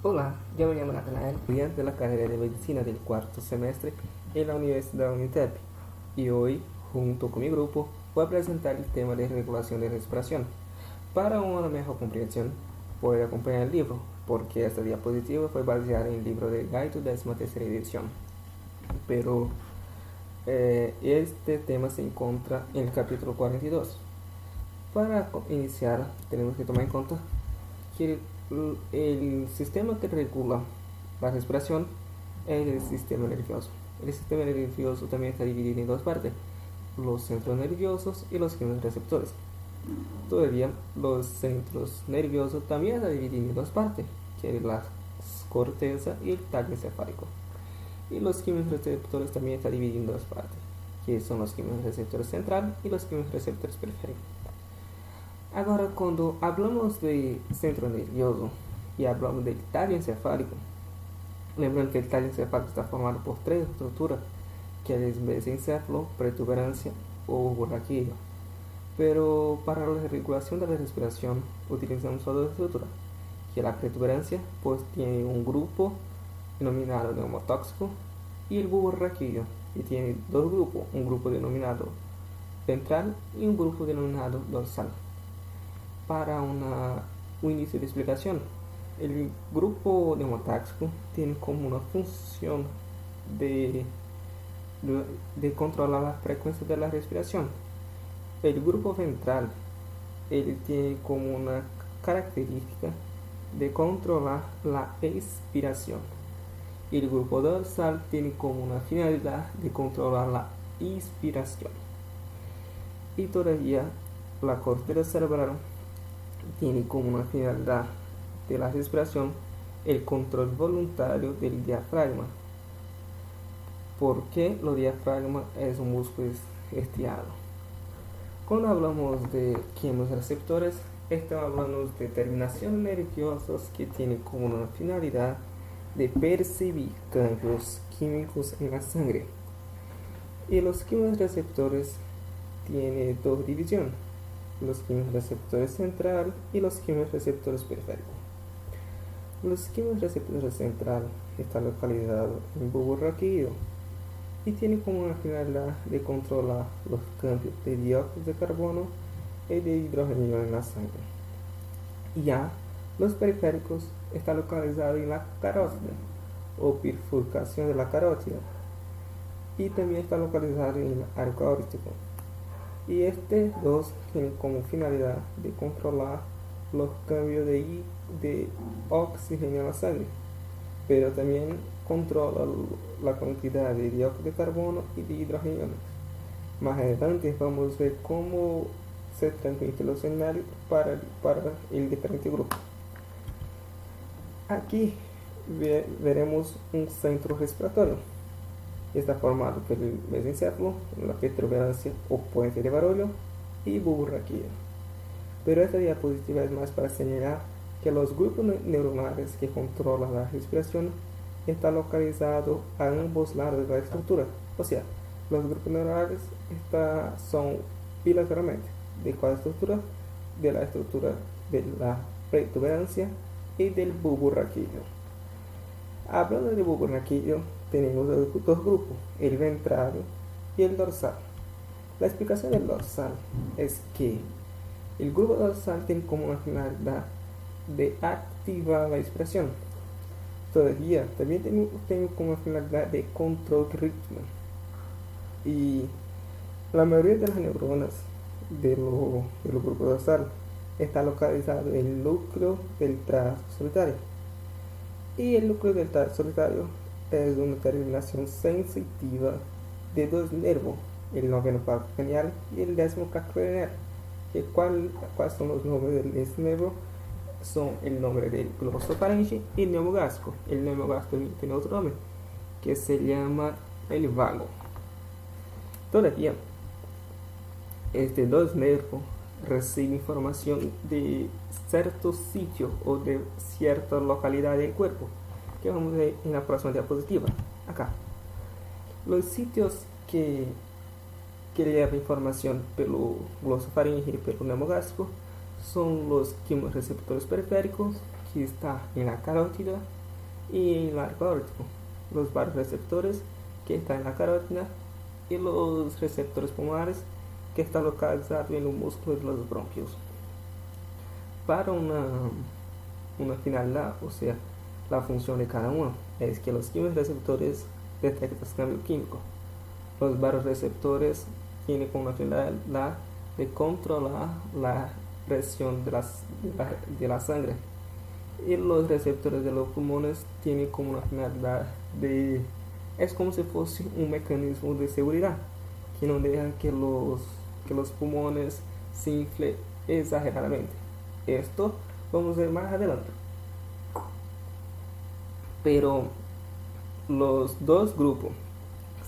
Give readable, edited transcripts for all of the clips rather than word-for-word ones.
Hola, yo me llamo Natanael, estudiante de la carrera de Medicina del cuarto semestre en la Universidad UNITEP y hoy, junto con mi grupo, voy a presentar el tema de regulación de respiración. Para una mejor comprensión, voy a acompañar el libro, porque esta diapositiva fue baseada en el libro de Gaito, 13ª edición. Pero este tema se encuentra en el capítulo 42. Para iniciar, tenemos que tomar en cuenta que el sistema que regula la respiración es el sistema nervioso. El sistema nervioso también está dividido en dos partes, los centros nerviosos y los quimioreceptores. Todavía los centros nerviosos también están divididos en dos partes, que es la corteza y el tallo encefálico. Y los quimioreceptores también están divididos en dos partes, que son los quimioreceptores central y los quimioreceptores periféricos. Agora, quando hablamos de centro nervioso e hablamos del tallo encefálico, lembrando que el tallo encefálico está formado por tres estructuras, que es mesencéfalo, protuberancia o burraquillo. Pero para la regulación de la respiración utilizamos solo dos estructuras, que la protuberancia pues tiene un grupo denominado neumotóxico y el burraquillo, que tiene dos grupos, un grupo denominado ventral y un grupo denominado dorsal. Para un inicio de explicación, el grupo neumotáxico tiene como una función de, de controlar la frecuencia de la respiración. El grupo ventral él tiene como una característica de controlar la expiración. Y el grupo dorsal tiene como una finalidad de controlar la inspiración. Y todavía la corteza cerebral tiene como una finalidad de la respiración el control voluntario del diafragma, porque el diafragma es un músculo estirado. Cuando hablamos de quimioreceptores, estamos hablando de terminaciones nerviosas que tienen como una finalidad de percibir cambios químicos en la sangre. Y los quimioreceptores tienen dos divisiones, los quimioreceptores central y los quimioreceptores periféricos. Los quimioreceptores central están localizados en el bulbo raquídeo y tienen como una finalidad de controlar los cambios de dióxido de carbono y de hidrógeno en la sangre. Y ya los periféricos están localizados en la carótida o bifurcación de la carótida y también está localizado en el arco aórtico. Y estos dos tienen como finalidad de controlar los cambios de oxígeno en la sangre, pero también controla la cantidad de dióxido de carbono y de hidrógeno. Más adelante vamos a ver cómo se transmiten los señales para el diferente grupo. Aquí veremos un centro respiratorio. Está formado por el mesencéfalo, la protuberancia o puente de Barollo y bulbo raquídeo. Pero esta diapositiva es más para señalar que los grupos neuronales que controlan la respiración están localizados a ambos lados de la estructura. O sea, los grupos neuronales son bilateralmente. ¿De cuál estructura? De la estructura de la protuberancia y del bulbo raquídeo. Hablando del bulbo raquídeo, tenemos dos grupos, el ventral y el dorsal. La explicación del dorsal es que el grupo dorsal tiene como una finalidad de activar la respiración. Todavía también tiene como finalidad de control de ritmo. Y la mayoría de las neuronas del grupo dorsal está localizado en el núcleo del tracto solitario. Y el núcleo del tracto solitario es una terminación sensitiva de dos nervios, el noveno palco craneal y el décimo casco craneal. ¿Cuáles son los nombres de este nervio? Son el nombre del glosofaringe y el neumogástrico. El neumogástrico tiene otro nombre, que se llama el vago. Todavía, estos dos nervios reciben información de cierto sitio o de cierta localidad del cuerpo, que vamos a ver en la próxima diapositiva. Acá. Los sitios que llevan información pelo glosofaringe y pelo neumogástrico son los quimioreceptores periféricos, que está en la carótida y en el arco aórtico, los baroreceptores que están en la carótida y los receptores pulmonares que están localizados en los músculos de los bronquios. Para una finalidad, o sea, la función de cada uno es que los quimioreceptores detectan cambio químico. Los baroreceptores tienen como finalidad de controlar la presión de la sangre, y los receptores de los pulmones tienen como una finalidad de, es como si fuese un mecanismo de seguridad que no deja que los pulmones se inflen exageradamente. Esto vamos a ver más adelante. Pero los dos grupos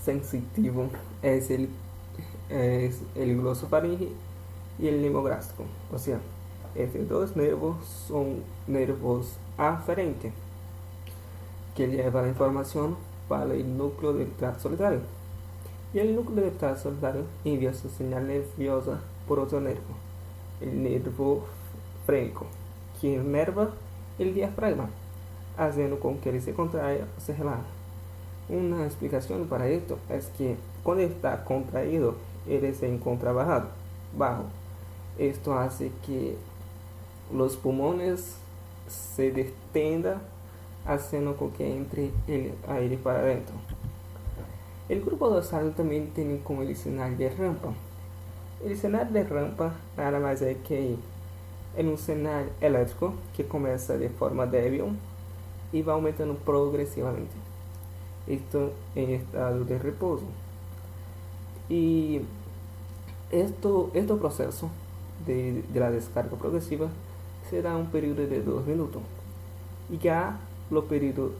sensitivos es el glosofaringe y el nemográfico. O sea, estos dos nervios son nervios aferentes que llevan la información para el núcleo del tracto solitario. Y el núcleo del tracto solitario envía su señal nerviosa por otro nervio, el nervio frénico, que inerva el diafragma, haciendo con que él se contraiga o se relaje. Una explicación para esto es que cuando está contraído, él se encuentra bajo. Esto hace que los pulmones se distendan, haciendo con que entre el aire para adentro. El grupo dorsal también tiene como el señal de rampa. El señal de rampa nada más es que es un señal eléctrico que comienza de forma débil y va aumentando progresivamente. Esto en estado de reposo. Y este proceso de la descarga progresiva se da un periodo de 2 minutos. Y ya el periodo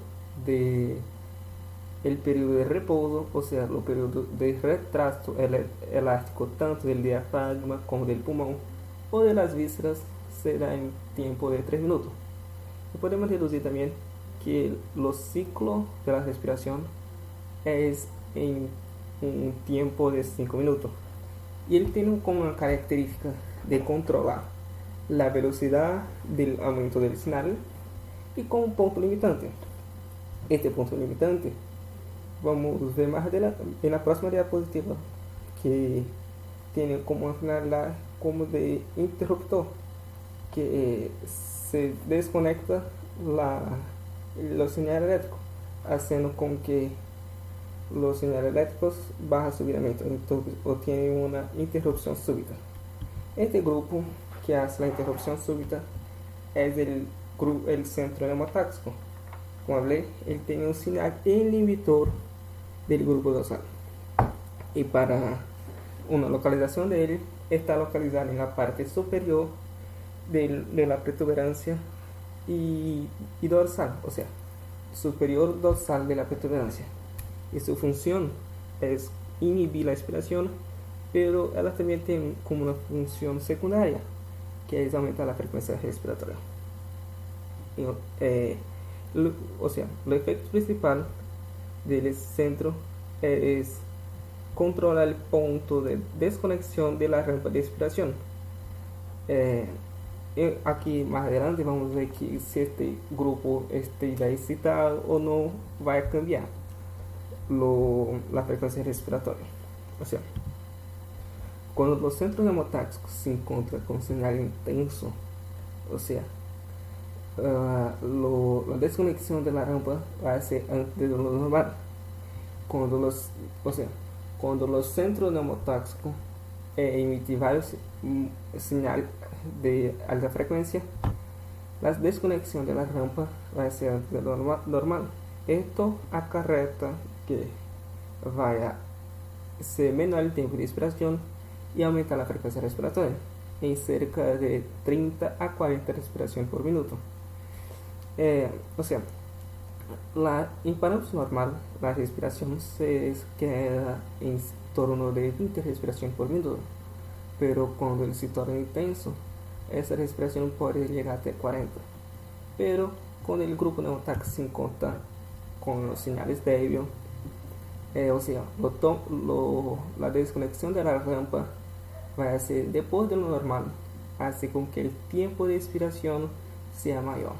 de reposo, o sea, el periodo de retraso elástico tanto del diafragma como del pulmón o de las vísceras, se da en tiempo de 3 minutos. Y podemos deducir también que los ciclos de la respiración es en un tiempo de 5 minutos. Y él tiene como una característica de controlar la velocidad del aumento del señal y con un punto limitante. Este punto limitante vamos a ver más adelante en la próxima diapositiva, que tiene como una finalidad como de interruptor que se desconecta los señales eléctricos, haciendo con que los señales eléctricos bajan súbitamente o tienen una interrupción súbita. Este grupo que hace la interrupción súbita es el centro nemotáxico. Como hablé, él tiene un señal inhibidor del grupo dorsal. Y para una localización de él, está localizada en la parte superior de la protuberancia y dorsal, o sea, superior dorsal de la protuberancia. Y su función es inhibir la expiración, pero ella también tiene como una función secundaria, que es aumentar la frecuencia respiratoria. O sea, el efecto principal del centro es controlar el punto de desconexión de la rampa de expiración. Aquí más adelante vamos a ver que si este grupo está excitado o no, va a cambiar la frecuencia respiratoria. O sea, cuando los centros nemotáxicos se encuentran con señal intenso, o sea, la desconexión de la rampa va a ser antes de lo normal. Cuando los centros neumotáxicos emiten varios señales de alta frecuencia, la desconexión de la rampa va a ser antes de lo normal. Esto acarreta que vaya a ser menor el tiempo de expiración y aumenta la frecuencia respiratoria en cerca de 30 a 40 respiraciones por minuto. O sea, en parámetros normal, la respiración se queda en torno de 20 respiraciones por minuto, pero cuando el se torna intenso, esa respiración puede llegar hasta 40. Pero cuando el grupo neumotáxico se encuentra con los señales débiles, o sea, la desconexión de la rampa va a ser después de lo normal, así con que el tiempo de expiración sea mayor.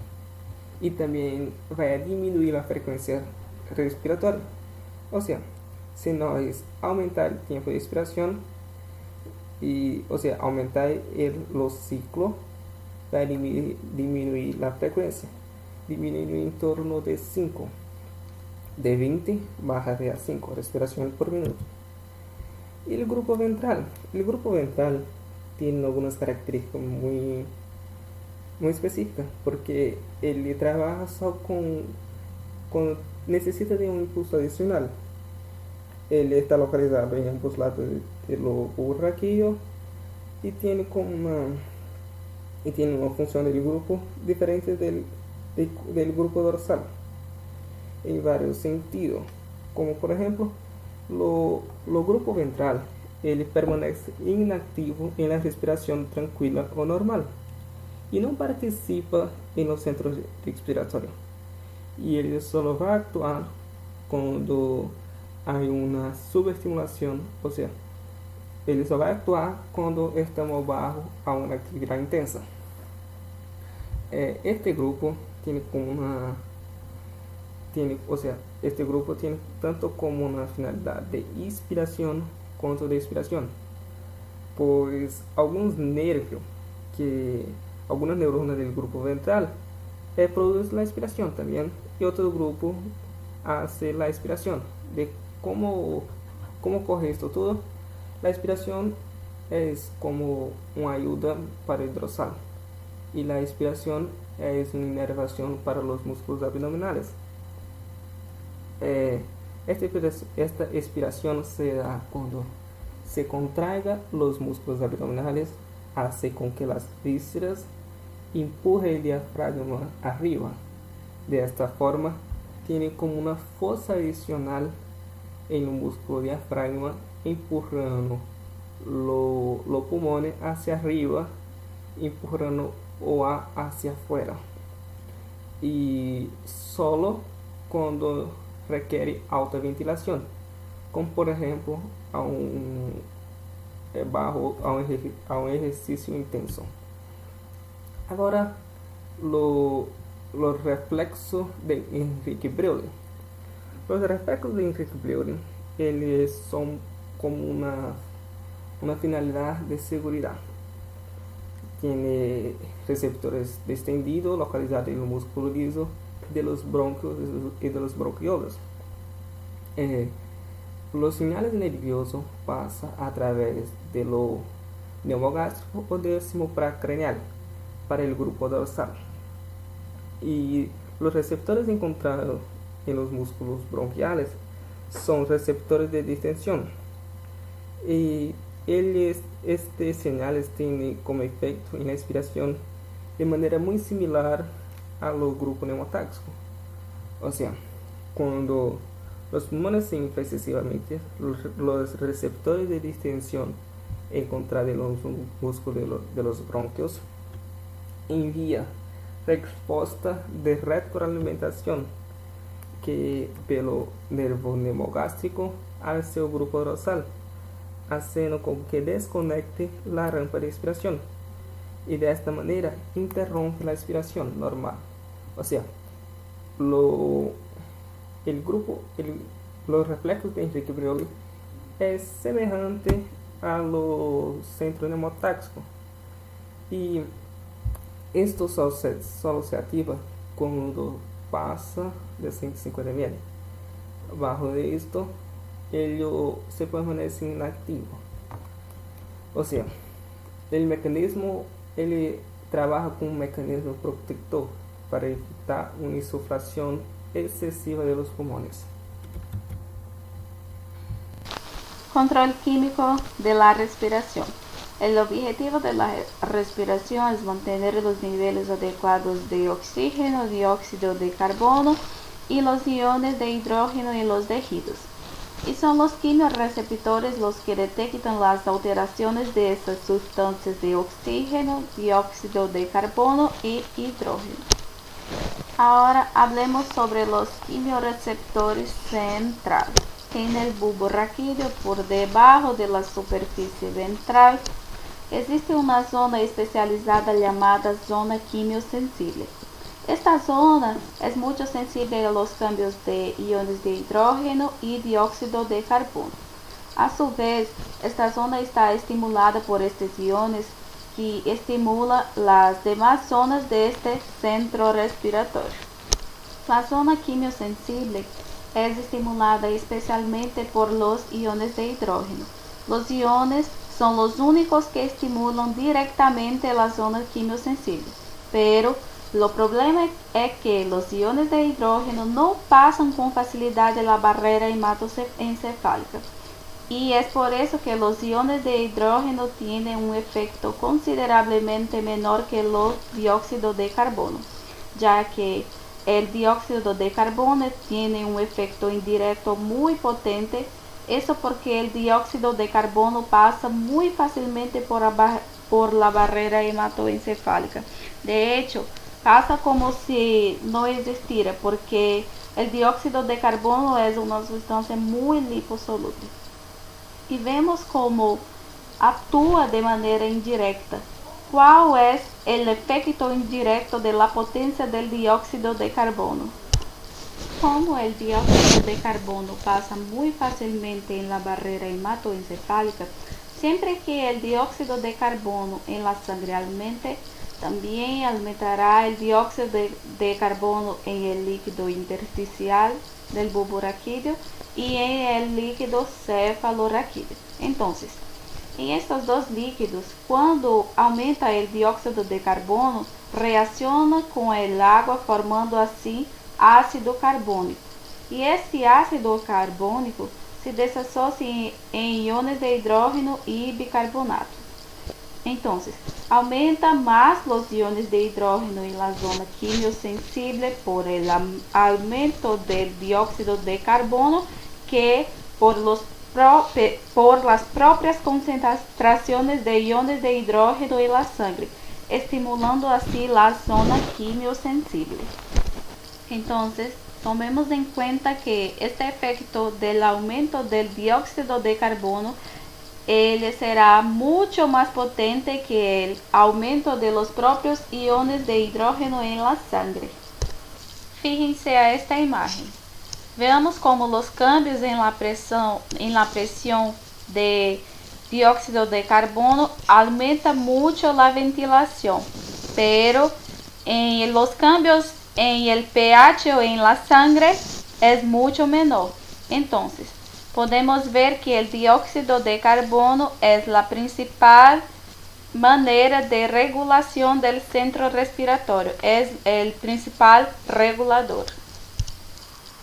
y también va a disminuir la frecuencia respiratoria. O sea, si nós aumentar el tiempo de expiración, o sea, aumentar los ciclos, va a disminuir la frecuencia, disminuir en torno de 5, de 20 baja a 5 respiraciones por minuto. Y el grupo ventral tiene algunas características muy específicas, porque él trabaja solo con necesita de un impulso adicional. Él está localizado en ambos lados del lobo raquídeo y tiene una función del grupo diferente del grupo dorsal en varios sentidos, como por ejemplo lo grupo ventral, ele permanece inactivo en la respiración tranquila o normal y no participa en los centros respiratorios, y ele solo va a actuar cuando hay una subestimulación, o sea, ele só vai actuar quando estamos bajo a una actividad intensa. Este grupo este grupo tiene tanto como una finalidad de inspiración quanto de expiración, pues algunos neuronas del grupo ventral producen la expiración también, y otro grupo hace la expiración. De cómo corre esto todo, la expiración es como una ayuda para el dorsal y la expiración es una inervación para los músculos abdominales. Esta expiración se da cuando se contraiga los músculos abdominales, hace con que las vísceras empuje el diafragma arriba. De esta forma, tiene como una fuerza adicional en el músculo diafragma, empujando los pulmones hacia arriba, empujando o hacia afuera. Y solo cuando requiere alta ventilación, como por ejemplo a un ejercicio intenso. Ahora, los reflexos de Enrique Breuer. Los reflexos de Enrique Breuer, eles son como una finalidad de seguridad. Tiene receptores distendidos localizados en el músculo liso de los bronquios y de los bronquiolos. Los señales nerviosos pasan a través de lo neumogástrico o décimo craneal para el grupo dorsal, y los receptores encontrados en los músculos bronquiales son receptores de distensión, y estos señales tienen como efecto en la expiración de manera muy similar a los grupos neumotáxicos. O sea, cuando los pulmones se inflan excesivamente, los receptores de distensión encontrados en los músculos de los bronquios envía respuesta de retroalimentación que pelo nervo neumogástrico hacia el grupo dorsal, haciendo con que desconecte la rampa de expiración, y de esta manera interrumpe la expiración normal. O sea, los reflejos de Enrique Breuer es semejante a los centros neumotáxicos, y esto solo se activa cuando pasa de 150 ml. Bajo de esto, ello se permanece inactivo. O sea, el mecanismo, él trabaja con un mecanismo protector para evitar una insuflación excesiva de los pulmones. Control químico de la respiración. El objetivo de la respiración es mantener los niveles adecuados de oxígeno, dióxido de carbono y los iones de hidrógeno en los tejidos. Y son los quimiorreceptores los que detectan las alteraciones de estas sustancias de oxígeno, dióxido de carbono y hidrógeno. Ahora hablemos sobre los quimiorreceptores centrales. En el bulbo raquídeo, por debajo de la superficie ventral, existe una zona especializada llamada zona quimiosensible. Esta zona es muy sensible a los cambios de iones de hidrógeno y dióxido de carbono. A su vez, esta zona está estimulada por estos iones que estimula las demás zonas de este centro respiratorio. La zona quimiosensible es estimulada especialmente por los iones de hidrógeno. Los iones son los únicos que estimulan directamente la zona quimiosensible, pero el problema es que los iones de hidrógeno no pasan con facilidad de la barrera hematoencefálica. Y es por eso que los iones de hidrógeno tienen un efecto considerablemente menor que los dióxidos de carbono, ya que el dióxido de carbono tiene un efecto indirecto muy potente. Eso porque el dióxido de carbono pasa muy fácilmente por la barrera hematoencefálica. De hecho, pasa como si no existiera, porque el dióxido de carbono es una sustancia muy liposoluble. Y vemos cómo actúa de manera indirecta. ¿Cuál es el efecto indirecto de la potencia del dióxido de carbono? Como el dióxido de carbono pasa muy fácilmente en la barrera hematoencefálica, siempre que el dióxido de carbono en la sangre aumente, también aumentará el dióxido de carbono en el líquido intersticial del bulbo raquídeo y en el líquido cefalorraquídeo. Entonces, en estos dos líquidos, cuando aumenta el dióxido de carbono, reacciona con el agua formando así ácido carbónico. Y este ácido carbónico se desasocia en iones de hidrógeno y bicarbonato. Entonces, aumenta más los iones de hidrógeno en la zona quimiosensible por el aumento del dióxido de carbono que por las propias concentraciones de iones de hidrógeno en la sangre, estimulando así la zona quimiosensible. Entonces, tomemos en cuenta que este efecto del aumento del dióxido de carbono será mucho más potente que el aumento de los propios iones de hidrógeno en la sangre. Fíjense a esta imagen. Veamos cómo los cambios en la presión de dióxido de carbono aumentan mucho la ventilación, pero en los cambios en el pH o en la sangre es mucho menor. Entonces, podemos ver que el dióxido de carbono es la principal manera de regulación del centro respiratorio, es el principal regulador.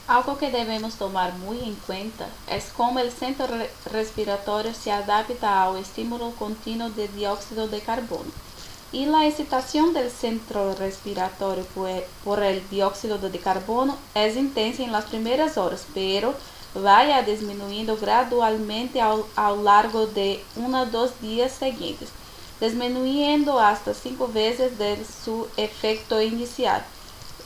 Algo que debemos tomar muy en cuenta es cómo el centro respiratorio se adapta al estímulo continuo de dióxido de carbono. Y la excitación del centro respiratorio por el dióxido de carbono es intensa en las primeras horas, pero vaya disminuyendo gradualmente a lo largo de 1 o 2 días seguidos, disminuyendo hasta 5 veces de su efecto inicial.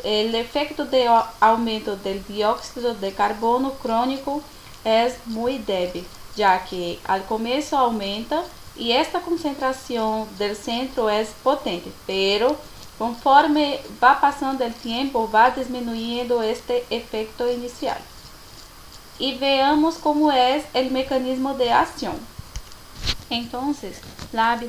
El efecto de aumento del dióxido de carbono crónico es muy débil, ya que al comienzo aumenta y esta concentración del centro es potente, pero conforme va pasando el tiempo va disminuyendo este efecto inicial. Y veamos cómo es el mecanismo de acción. Entonces, la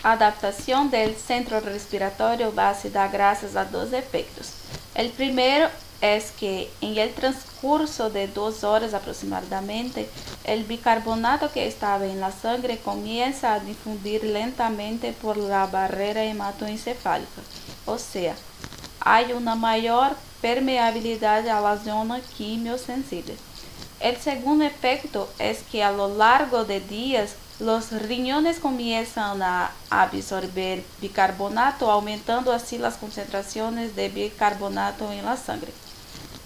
adaptación del centro respiratorio va a se dar gracias a dos efectos. El primero es que en el transcurso de 2 horas aproximadamente, el bicarbonato que estaba en la sangre comienza a difundir lentamente por la barrera hematoencefálica, o sea, hay una mayor permeabilidad a la zona quimiosensible. El segundo efecto es que a lo largo de días los riñones comienzan a absorber bicarbonato, aumentando así las concentraciones de bicarbonato en la sangre.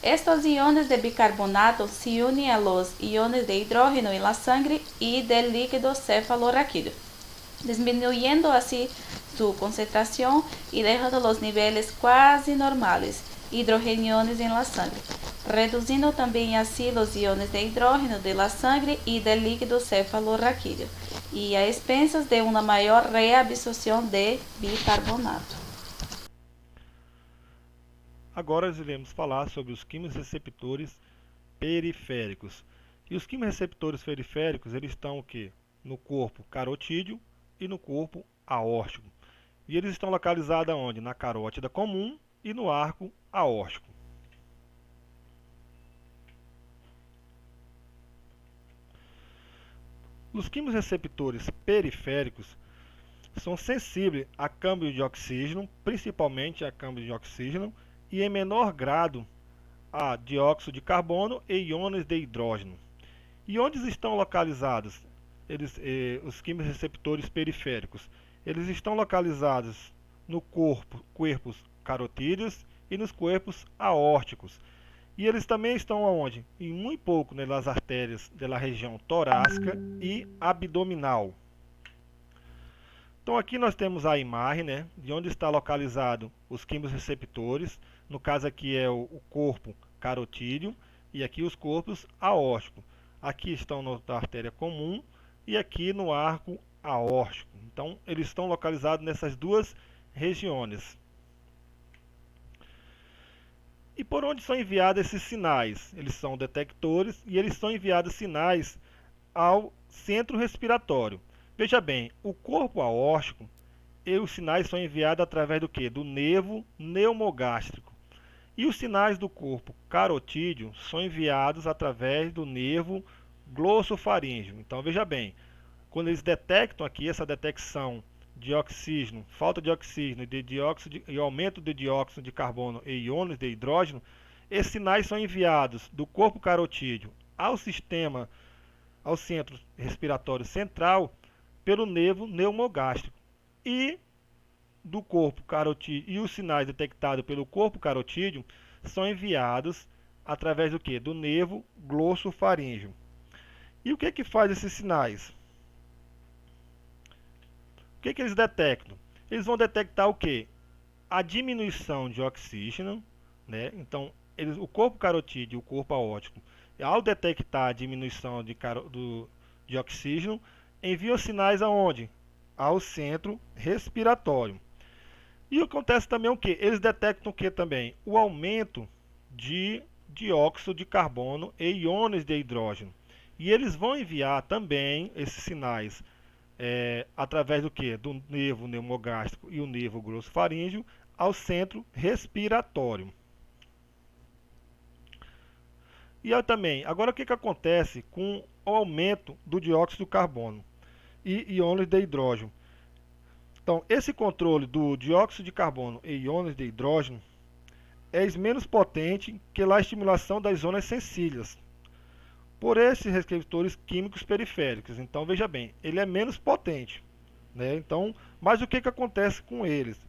Estos iones de bicarbonato se unen a los iones de hidrógeno en la sangre y del líquido cefalorraquídeo, disminuyendo así su concentración y dejando los niveles casi normales hidrogeniones en la sangre, reduciendo también así los iones de hidrógeno de la sangre y del líquido cefalorraquídeo, y a expensas de una mayor reabsorción de bicarbonato. Agora nós iremos falar sobre os quimioreceptores periféricos. E os quimioreceptores periféricos, eles estão o quê? No corpo carotídeo e no corpo aórtico. E eles estão localizados onde? Na carótida comum e no arco aórtico. Os quimioreceptores periféricos são sensíveis a câmbio de oxígeno, principalmente a câmbio de oxígeno, e em menor grado a dióxido de carbono e íons de hidrogênio. E onde estão localizados os quimioreceptores periféricos? Eles estão localizados no corpos carotídeos e nos corpos aórticos. E eles também estão aonde? E muito pouco nas artérias da região torácica e abdominal. Então aqui nós temos a imagem, né, de onde está localizado os quimioreceptores. No caso aqui é o corpo carotídeo e aqui os corpos aórticos. Aqui estão na artéria comum e aqui no arco aórtico. Então eles estão localizados nessas duas regiões. E por onde são enviados esses sinais? Eles são detectores e eles são enviados sinais ao centro respiratório. Veja bem, o corpo aórtico, os sinais são enviados através do quê? Do nervo pneumogástrico. E os sinais do corpo carotídeo são enviados através do nervo glossofaríngeo. Então veja bem, quando eles detectam aqui essa detecção de oxígeno, falta de oxígeno e aumento de dióxido de carbono e íons de hidrogênio, esses sinais são enviados do corpo carotídeo ao centro respiratório central pelo nervo pneumogástrico. E do corpo carotídeo, e os sinais detectados pelo corpo carotídeo são enviados através do quê? Do nervo glossofaríngeo. E o que faz esses sinais? O que eles detectam? Eles vão detectar o quê? A diminuição de oxígeno, né? Então, o corpo carotídeo e o corpo aórtico, ao detectar a diminuição de oxígeno, enviam sinais aonde? Ao centro respiratório. E acontece também o que? Eles detectam o que também? O aumento de dióxido de carbono e íons de hidrogênio. E eles vão enviar também esses sinais através do que? Do nervo pneumogástrico e o nervo glossofaríngeo ao centro respiratório. E aí também, agora o que acontece com o aumento do dióxido de carbono e íons de hidrogênio? Então, esse controle do dióxido de carbono e íons de hidrogênio é menos potente que a estimulação das zonas sensíveis por esses receptores químicos periféricos. Então, veja bem, ele é menos potente, né? Então, mas o que acontece com eles?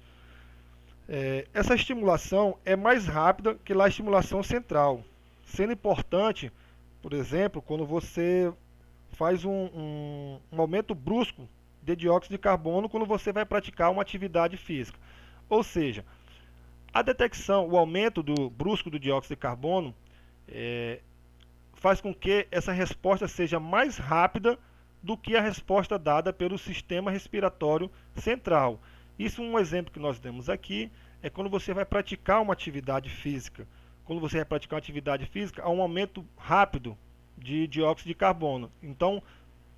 Essa estimulação é mais rápida que a estimulação central, sendo importante, por exemplo, quando você faz um aumento brusco de dióxido de carbono quando você vai praticar uma atividade física. Ou seja, a detecção, o aumento brusco do dióxido de carbono faz com que essa resposta seja mais rápida do que a resposta dada pelo sistema respiratório central. Isso, um exemplo que nós demos aqui, é quando você vai praticar uma atividade física. Quando você vai praticar uma atividade física, há um aumento rápido de dióxido de carbono. Então,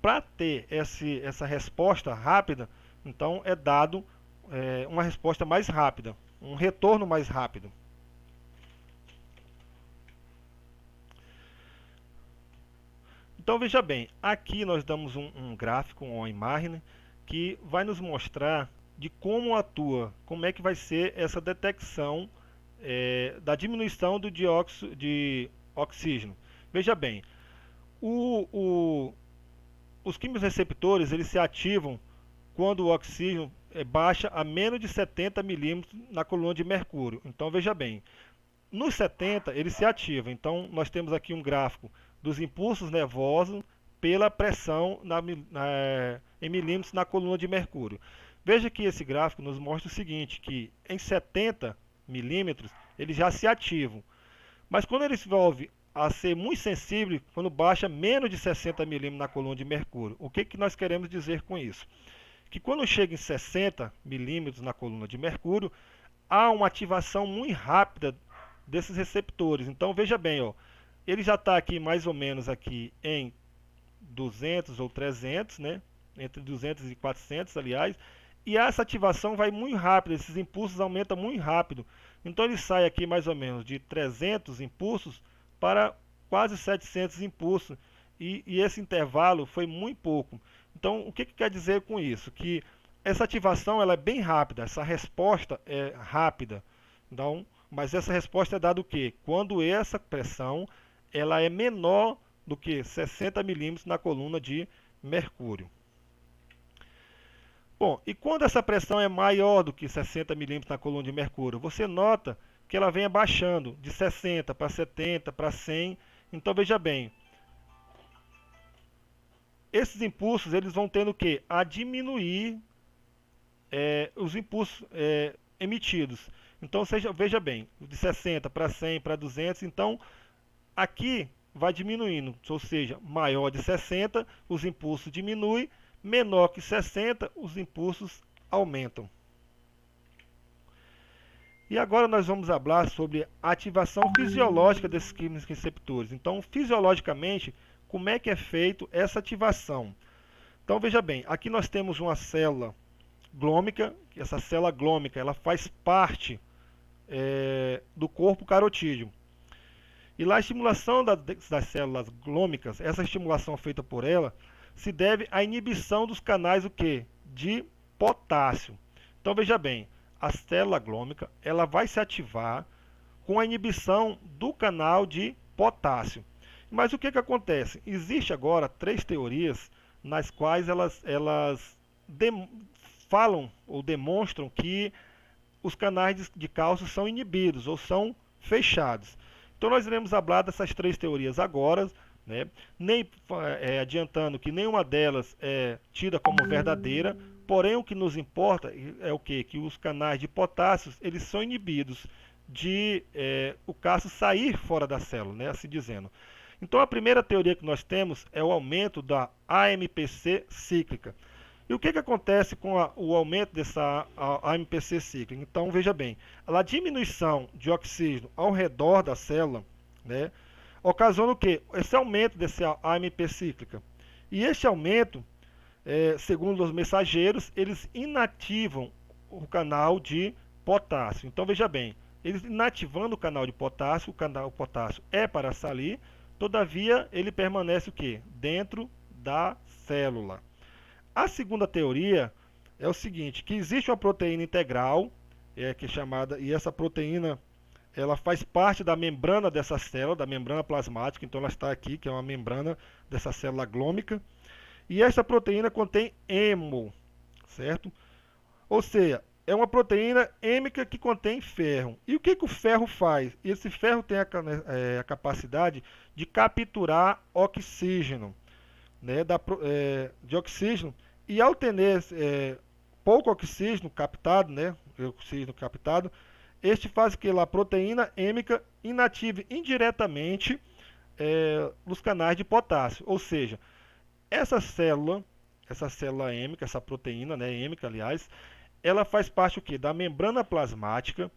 para ter essa resposta rápida, então é dado uma resposta mais rápida, um retorno mais rápido. Então veja bem, aqui nós damos um gráfico, uma imagem, que vai nos mostrar de como atua, como é que vai ser essa detecção da diminuição do dióxido de oxígeno. Veja bem, os quimioreceptores eles se ativam quando o oxígeno baixa a menos de 70 milímetros na coluna de mercúrio. Então veja bem, nos 70 ele se ativa. Então nós temos aqui um gráfico dos impulsos nervosos pela pressão em milímetros na coluna de mercúrio. Veja que esse gráfico nos mostra o seguinte, que em 70 milímetros eles já se ativam. Mas quando ele se envolve a ser muito sensível, quando baixa menos de 60 milímetros na coluna de mercúrio. O que nós queremos dizer com isso? Que quando chega em 60 milímetros na coluna de mercúrio, há uma ativação muito rápida desses receptores. Então veja bem, ó, ele já está aqui mais ou menos aqui em 200 ou 300, né? Entre 200 e 400, aliás. E essa ativação vai muito rápido, esses impulsos aumentam muito rápido. Então ele sai aqui mais ou menos de 300 impulsos para quase 700 impulsos. E esse intervalo foi muito pouco. Então o que quer dizer com isso? Que essa ativação ela é bem rápida, essa resposta é rápida. Então, mas essa resposta é dada o quê? Quando essa pressão ela é menor do que 60 milímetros na coluna de mercúrio. Bom, e quando essa pressão é maior do que 60 milímetros na coluna de mercúrio, você nota que ela vem abaixando de 60 para 70 para 100. Então veja bem, esses impulsos eles vão tendo o quê? A diminuir os impulsos emitidos. Então veja bem, de 60 para 100 para 200, então aqui vai diminuindo, ou seja, maior de 60, os impulsos diminuem, menor que 60, os impulsos aumentam. E agora nós vamos falar sobre a ativação fisiológica desses químicos receptores. Então, fisiologicamente, como é que é feito essa ativação? Então, veja bem, aqui nós temos uma célula glômica, essa célula glômica ela faz parte do corpo carotídeo. E lá a estimulação das células glômicas, essa estimulação feita por ela, se deve à inibição dos canais o quê? De potássio. Então veja bem, a célula glômica ela vai se ativar com a inibição do canal de potássio. Mas o que acontece? Existe agora 3 teorias nas quais elas falam ou demonstram que os canais de cálcio são inibidos ou são fechados. Então nós iremos falar dessas 3 teorias agora, né? Nem adiantando que nenhuma delas é tida como verdadeira, porém o que nos importa é o quê? Que os canais de potássio eles são inibidos de o cálcio sair fora da célula, né? Assim dizendo. Então a primeira teoria que nós temos é o aumento da AMPC cíclica. E o que acontece com o aumento dessa AMPC cíclica? Então, veja bem, a diminuição de oxígeno ao redor da célula, né, ocasiona o quê? Esse aumento dessa AMP cíclica. E este aumento, segundo os mensageiros, eles inativam o canal de potássio. Então, veja bem, eles inativando o canal de potássio, o canal potássio é para sair, todavia ele permanece o quê? Dentro da célula. A segunda teoria é o seguinte, que existe uma proteína integral, que é chamada, e essa proteína ela faz parte da membrana dessa célula, da membrana plasmática, então ela está aqui, que é uma membrana dessa célula glômica, e essa proteína contém hemo, certo? Ou seja, é uma proteína hêmica que contém ferro. E o que o ferro faz? Esse ferro tem a capacidade de capturar oxígeno, né, de oxígeno, e ao ter pouco oxígeno captado, né, este faz que a proteína hêmica inative indiretamente os canais de potássio, ou seja, essa célula hêmica, essa proteína, né, hêmica, aliás, ela faz parte o quê? Da membrana plasmática,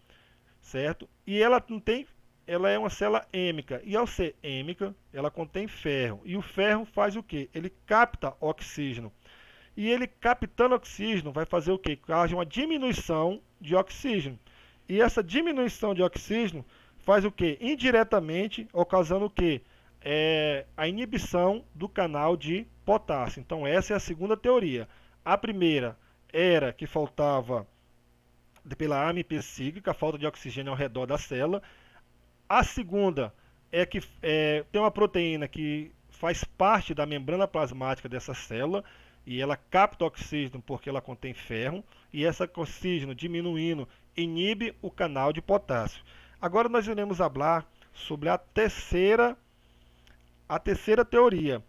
certo? E ela é uma célula hêmica, e ao ser hêmica, ela contém ferro. E o ferro faz o quê? Ele capta oxígeno. E ele captando oxígeno vai fazer o quê? Que haja uma diminuição de oxígeno. E essa diminuição de oxígeno faz o quê? Indiretamente, ocasionando o quê? A inibição do canal de potássio. Então essa é a segunda teoria. A primeira era que faltava pela AMP cíclica, a falta de oxigênio ao redor da célula. A segunda é que tem uma proteína que faz parte da membrana plasmática dessa célula e ela capta oxígeno porque ela contém ferro, e esse oxígeno diminuindo inibe o canal de potássio. Agora nós iremos falar sobre a terceira teoria.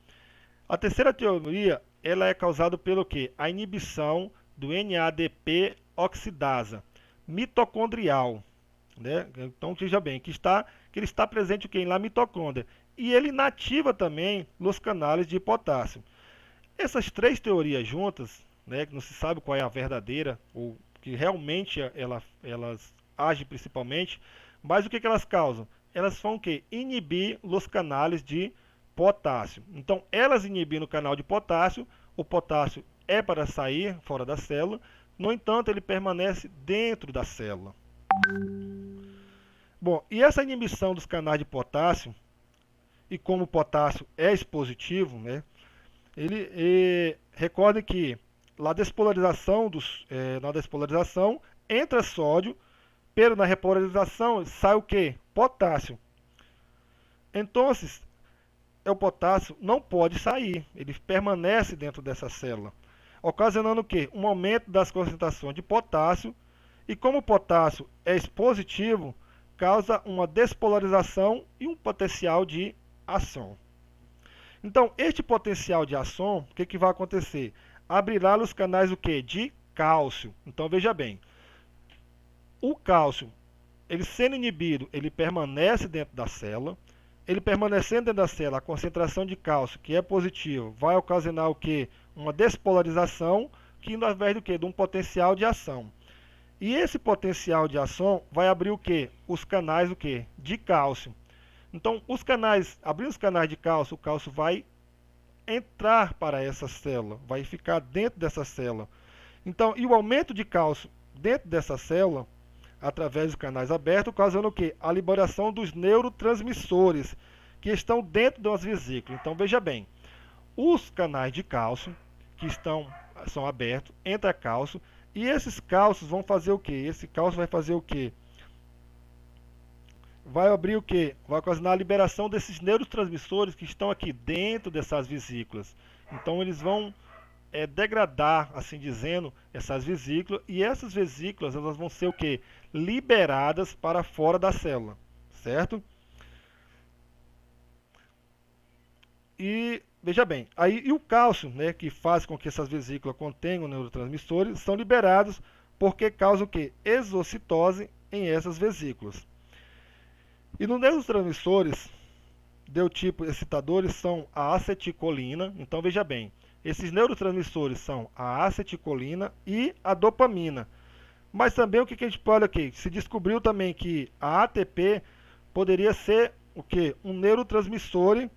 A terceira teoria ela é causada pelo quê? A inibição do NADP oxidasa mitocondrial, né? Então veja bem que ele está presente o quê? Na mitocôndria, e ele inativa também os canais de potássio. Essas 3 teorias juntas, né, que não se sabe qual é a verdadeira ou que realmente elas agem principalmente, Mas o que elas causam? Elas vão o quê? Inibir os canais de potássio. Então, elas inibindo o canal de potássio, o potássio é para sair fora da célula, no entanto, ele permanece dentro da célula. Bom, e essa inibição dos canais de potássio, e como o potássio é expositivo, né, recordem que na despolarização, entra sódio, pero na repolarização sai o que? Potássio. Então, o potássio não pode sair, ele permanece dentro dessa célula, ocasionando o quê? Um aumento das concentrações de potássio, e como o potássio é expositivo, causa uma despolarização e um potencial de ação. Então, este potencial de ação, o que vai acontecer? Abrirá os canais o quê? De cálcio. Então, veja bem, o cálcio, ele sendo inibido, ele permanece dentro da célula. Ele permanecendo dentro da célula, a concentração de cálcio, que é positivo, vai ocasionar o quê? Uma despolarização, que ao invés do quê? De um potencial de ação. E esse potencial de ação vai abrir o quê? Os canais o quê? De cálcio. Então, abrindo os canais de cálcio, o cálcio vai entrar para essa célula, vai ficar dentro dessa célula. Então, e o aumento de cálcio dentro dessa célula, através dos canais abertos, causando o quê? A liberação dos neurotransmissores que estão dentro das vesículas. Então, veja bem, os canais de cálcio que são abertos, entra cálcio, e esses cálcios vão fazer o quê? Esse cálcio vai fazer o quê? Vai abrir o quê? Vai ocasionar a liberação desses neurotransmissores que estão aqui dentro dessas vesículas. Então, eles vão degradar, assim dizendo, essas vesículas, e essas vesículas elas vão ser o quê? Liberadas para fora da célula, certo? E veja bem, e o cálcio, né, que faz com que essas vesículas contenham neurotransmissores, são liberados porque causa o quê? Exocitose em essas vesículas. E nos neurotransmissores do tipo excitadores são a acetilcolina. Então veja bem, esses neurotransmissores são a acetilcolina e a dopamina. Mas também o que a gente pode aqui? Se descobriu também que a ATP poderia ser o quê? Um neurotransmissor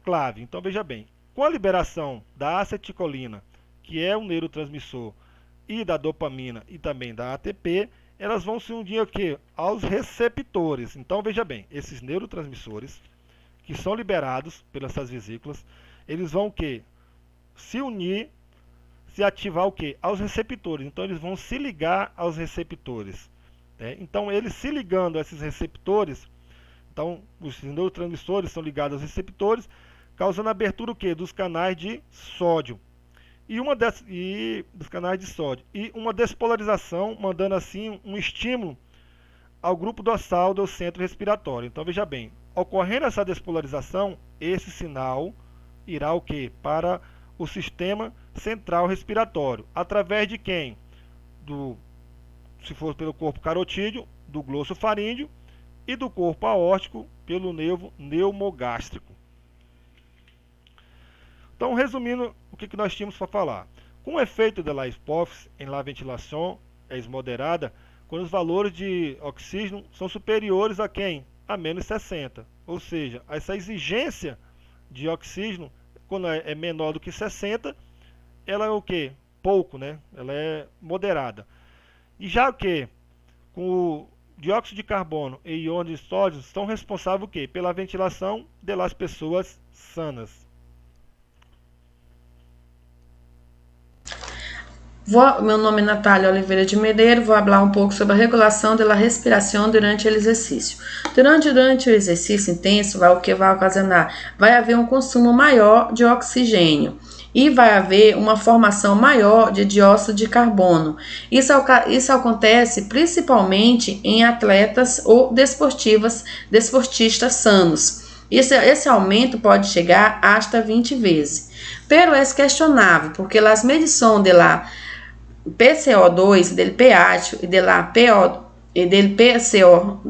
clave. Então veja bem, com a liberação da acetilcolina, que é um neurotransmissor, e da dopamina e também da ATP, elas vão se unir aqui aos receptores. Então veja bem, esses neurotransmissores que são liberados pelas vesículas, eles vão o quê? Se unir, se ativar o quê? Aos receptores. Então eles vão se ligar aos receptores. Né? Então eles se ligando a esses receptores, então os neurotransmissores são ligados aos receptores, causando a abertura o quê? Dos canais de sódio. Dos canais de sódio. E uma despolarização, mandando assim um estímulo ao grupo dorsal do centro respiratório. Então veja bem, ocorrendo essa despolarização, esse sinal irá o quê? Para o sistema central respiratório. Através de quem? Se for pelo corpo carotídeo, do glossofaríngeo, e do corpo aórtico pelo nervo neumogástrico. Então, resumindo o que nós tínhamos para falar. Com o efeito de la hipófise em la ventilação moderada, quando os valores de oxígeno são superiores a quem? A menos 60. Ou seja, essa exigência de oxígeno, quando é menor do que 60, ela é o quê? Pouco, né? Ela é moderada. E já o que? Com o dióxido de carbono e íons de sódio são responsáveis o quê? Pela ventilação das pessoas sanas. Meu nome é Natália Oliveira de Medeiros, vou falar um pouco sobre a regulação da respiração durante o exercício. Durante o exercício intenso, o que vai ocasionar? Vai haver um consumo maior de oxigênio e vai haver uma formação maior de dióxido de carbono. Isso acontece principalmente em atletas ou desportistas sanos. Esse aumento pode chegar hasta 20 vezes. Pero é questionável, porque as medições de lá PCO2, del pH e de la e dele PCO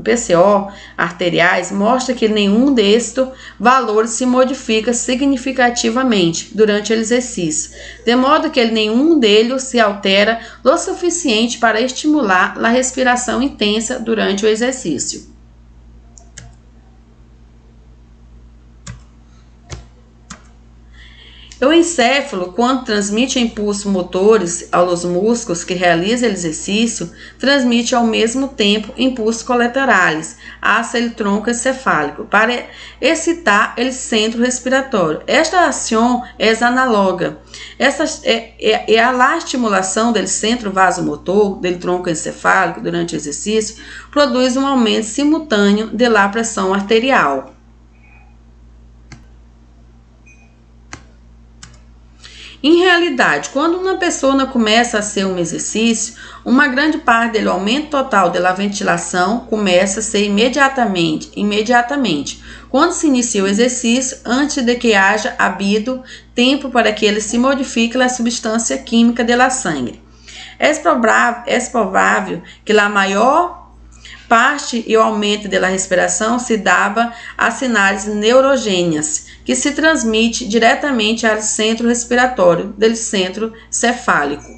arteriais mostra que nenhum destes valores se modifica significativamente durante o exercício, de modo que nenhum deles se altera o suficiente para estimular a respiração intensa durante o exercício. O encéfalo, quando transmite impulsos motores aos músculos que realizam o exercício, transmite ao mesmo tempo impulsos colaterais hacia o tronco encefálico para excitar o centro respiratório. Esta ação é análoga. A estimulação do centro vasomotor do tronco encefálico durante o exercício produz um aumento simultâneo da pressão arterial. Em realidade, quando uma pessoa começa a ser um exercício, uma grande parte do aumento total da ventilação começa a ser imediatamente, quando se inicia o exercício, antes de que haja havido tempo para que ele se modifique a substância química da sangue. É provável que a maior parte e o aumento da respiração se dava a sinais neurogênias, que se transmite diretamente ao centro respiratório do centro cefálico,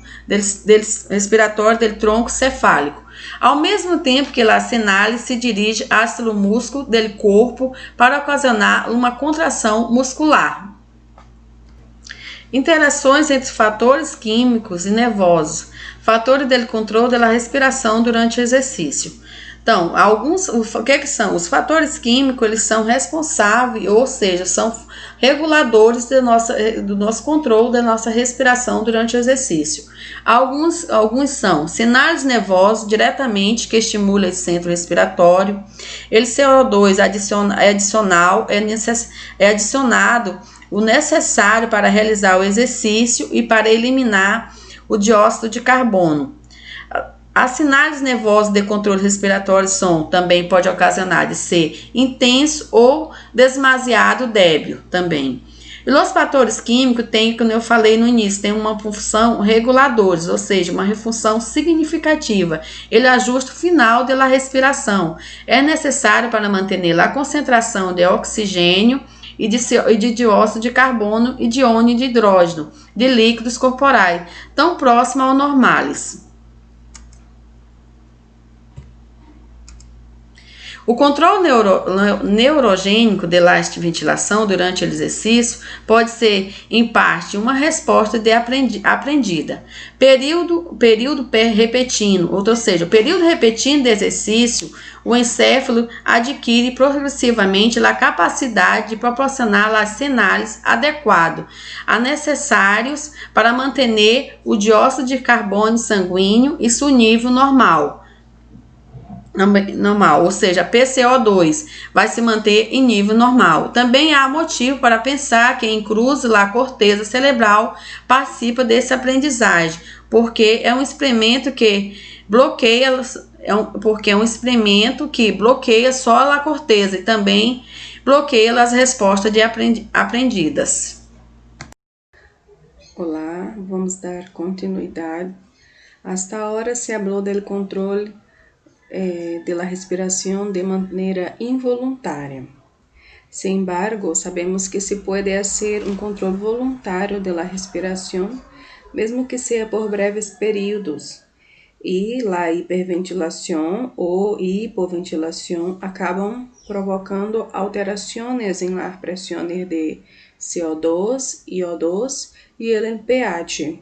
respiratório do tronco cefálico, ao mesmo tempo que a sinal se dirige hacia o músculo do corpo para ocasionar uma contração muscular. Interações entre fatores químicos e nervosos, fatores do controle da respiração durante o exercício. Então, o que são? Os fatores químicos, eles são responsáveis, ou seja, são reguladores do nosso controle da nossa respiração durante o exercício. Alguns são sinais nervosos diretamente que estimulam o centro respiratório. Ele CO2 é adicionado o necessário para realizar o exercício e para eliminar o dióxido de carbono. As sinais nervosos de controle respiratório também pode ocasionar de ser intenso ou demasiado débil também. E os fatores químicos têm, como eu falei no início, tem uma função reguladores, ou seja, uma função significativa. Ele ajusta o final da respiração. É necessário para manter a concentração de oxigênio e de dióxido de carbono e de íon de hidrogênio de líquidos corporais, tão próximo ao normais. O controle neurogênico da ventilação durante o exercício pode ser, em parte, uma resposta aprendida. Período repetindo, ou seja, o período repetindo do exercício, o encéfalo adquire progressivamente a capacidade de proporcionar as sinais adequados necessários para manter o dióxido de carbono sanguíneo em seu nível normal, ou seja, PCO2 vai se manter em nível normal. Também há motivo para pensar que em cruz a corteza cerebral participa dessa aprendizagem, porque é um experimento que bloqueia só a corteza e também bloqueia as respostas aprendidas. Olá, vamos dar continuidade. Hasta ahora se habló del control de la respiración de manera involuntaria. Sin embargo, sabemos que se puede hacer un control voluntario de la respiración, mesmo que sea por breves períodos, y la hiperventilación o hipoventilación acaban provocando alteraciones en las presiones de CO2, IO2 y el pH.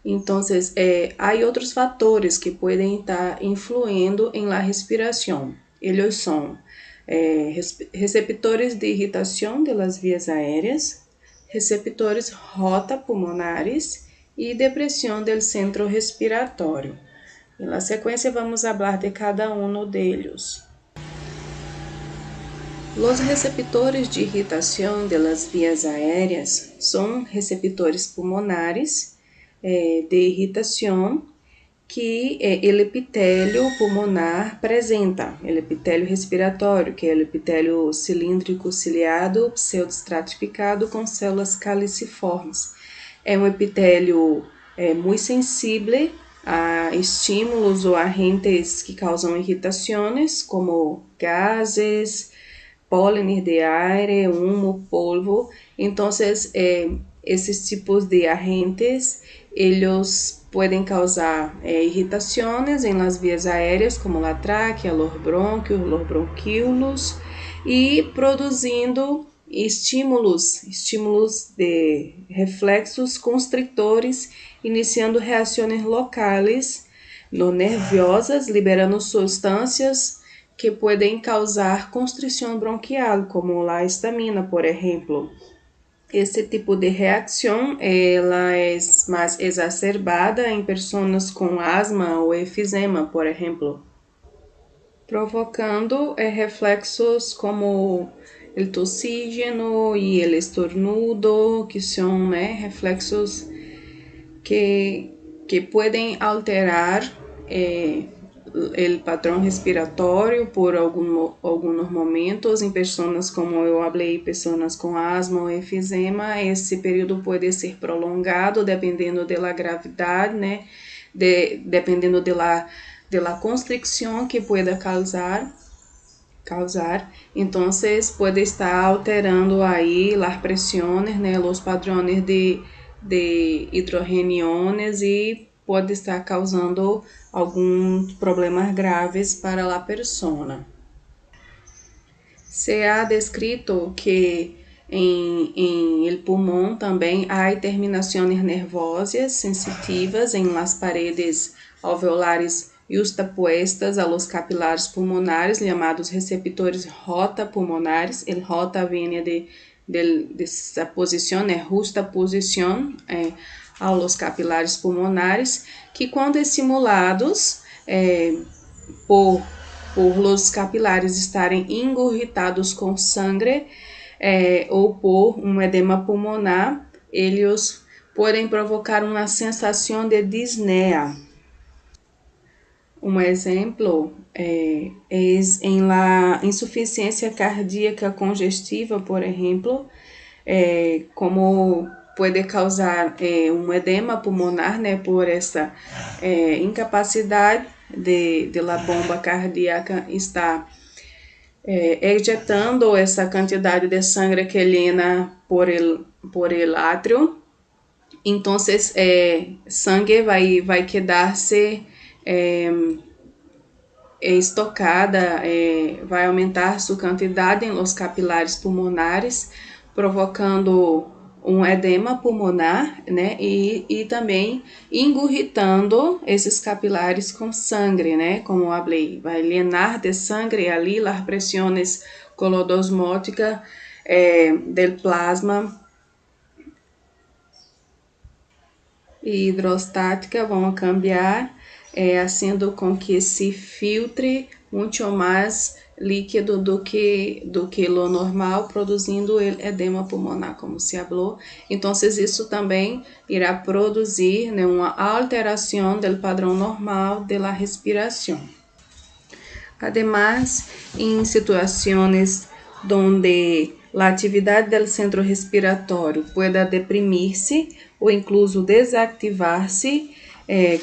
Entonces, hay otros fatores que pueden estar influyendo en la respiración. Ellos son receptores de irritación de las vías aéreas, receptores rotapulmonares y depresión del centro respiratorio. En la secuencia vamos a hablar de cada uno de ellos. Los receptores de irritación de las vías aéreas son receptores pulmonares de irritação que o epitélio pulmonar apresenta, o epitélio respiratório, que é o epitélio cilíndrico ciliado pseudoestratificado com células caliciformes. É um epitélio muito sensível a estímulos ou agentes que causam irritações, como gases, pólenes de aire, humo, polvo. Então, esses tipos de agentes, eles podem causar irritações em las vias aéreas, como a tráquea, los brônquios, los bronquíolos, e produzindo estímulos de reflexos constrictores, iniciando reações locais no nerviosas, liberando substâncias que podem causar constrição bronquial, como a histamina, por exemplo. Esse tipo de reação ela é mais exacerbada em pessoas com asma ou efizema, por exemplo, provocando reflexos como o tossígeno e o estornudo, que são reflexos que podem alterar o padrão respiratório por alguns momentos em pessoas, como eu falei, pessoas com asma ou efizema. Esse período pode ser prolongado dependendo da gravidade, dependendo da constricção que pueda causar. Então, pode estar alterando aí as pressões, os padrões de hidrogeniones e pode estar causando alguns problemas graves para a persona. Se ha descrito que em el pulmão também há terminações nervosas sensitivas em las paredes alveolares justapuestas a los capilares pulmonares, chamados receptores rota pulmonares. El rota vem dessa posição, justaposição a los capilares pulmonares, que quando estimulados por los capilares estarem engurgitados com sangue ou por um edema pulmonar, eles podem provocar uma sensação de disneia. Um exemplo é em la insuficiência cardíaca congestiva, por exemplo, como pode causar um edema pulmonar, por essa incapacidade de la bomba cardíaca estar ejetando essa quantidade de sangue que llena por el átrio. Então, sangue vai quedar-se estocada, vai aumentar sua quantidade em los capilares pulmonares, provocando um edema pulmonar, e também engurgitando esses capilares com sangue, como eu falei, vai llenar de sangue ali as pressões colodosmóticas del plasma e hidrostática vão cambiar, haciendo com que se filtre muito mais líquido do que lo normal, produzindo edema pulmonar, como se falou. Então, isso também irá produzir uma alteração do padrão normal da respiração. Además, em situações onde a atividade do centro respiratório pueda deprimir-se ou incluso desactivar-se,